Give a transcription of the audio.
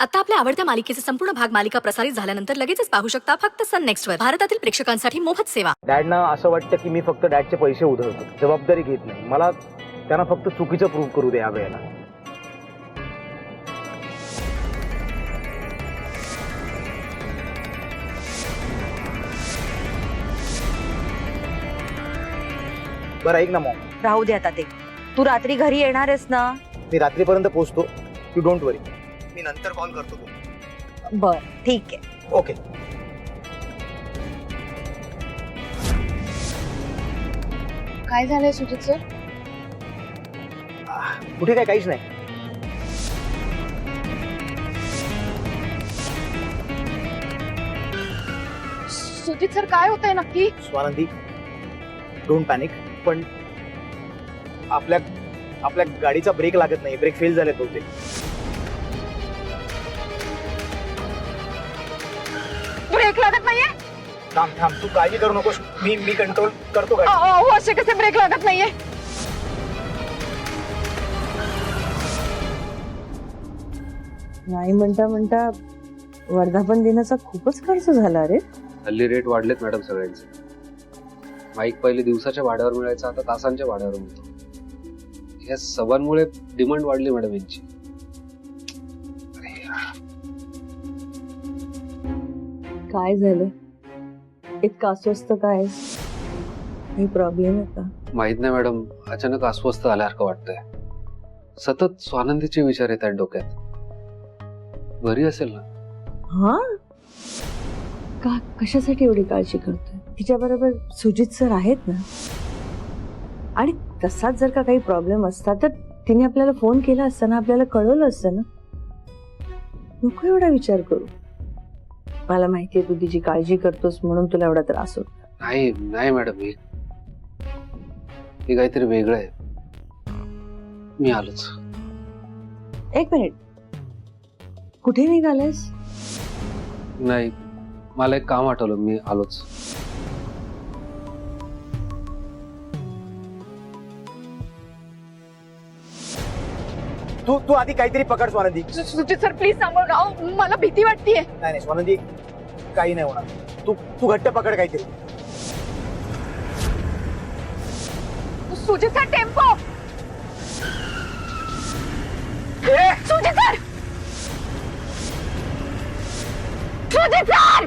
आता आपल्या आवडत्या मालिकेचे संपूर्ण भाग मालिका प्रसारित झाल्यानंतर लगेचच पाहू शकता फक्त सन नेक्स्ट वर. भारतातील प्रेक्षकांसाठी मोफत सेवा. डॅडना असं वाटतं की मी फक्त डॅडचे पैसे उधळतो, जबाबदारी घेत नाही. मला त्यांना फक्त चुकीचं प्रूव्ह करू दे या वेळेला. बरं ऐक ना मॉम, राहू दे आता ते. तू रात्री घरी येणार आहेस ना? मी रात्रीपर्यंत पोहोचतो. यू डोंट वरी, मी नंतर कॉल करतो तुला. बर ठीक आहे. ओके. काय झालंय सुजित सर? कुठे काय, काहीच नाही. सुजित सर काय होतंय नक्की? Swanandi, don't panic. पण आपल्या आपल्या गाडीचा ब्रेक लागत नाही. ब्रेक फेल झाले बहुतेक. ब्रेक लागत नाहीये? थांब थांब, तू काळजी करू नकोस. मी कंट्रोल करतो गाडी. अहो असे कसे ब्रेक लागत नाहीये? नाही म्हणता म्हणता वर्धापन दिनाचा खूपच खर्च झाला रे. हल्ली रेट वाढलेत मॅडम सगळ्यांचे. माईक पहिले दिवसाच्या भाड्यावर मिळायचं, आता तासांच्या भाड्यावर मिळतो. या सभांमुळे डिमांड वाढली मॅडम यांची. काय झालं? इतकं अस्वस्थ काय? काही प्रॉब्लेम आहे का? माहित नाही मॅडम, अचानक अस्वस्थ झाल्यासारखं वाटतंय. सतत स्वानंदीचे विचार येत आहेत डोक्यात. बरी असेल ना? हा का? कशासाठी एवढी काळजी करतोय? तिच्या बरोबर सुजित सर आहेत ना. आणि तसाच जर का काही प्रॉब्लेम असता तर तिने आपल्याला फोन केला असता ना, आपल्याला कळवलं असतं ना. नको एवढा विचार करू. मला माहितीये तू तिची काळजी करतोस म्हणून तुला एवढा त्रास होतो. नाही नाही मॅडम, हे काहीतरी वेगळं आहे. मी आलोच. एक मिनिट, कुठे निघालेस? नाही, मला एक काम आठवलं, मी आलोच. तू आधी काहीतरी पकड स्वानंदी. सुजित सर प्लीज सांभाळ. अहो मला भीती वाटतेय. नाही नाही स्वानंदी, काही नाही होणार. तू घट्ट पकड काहीतरी. Sujit sir tempo. Sujit sir, Sujit sir.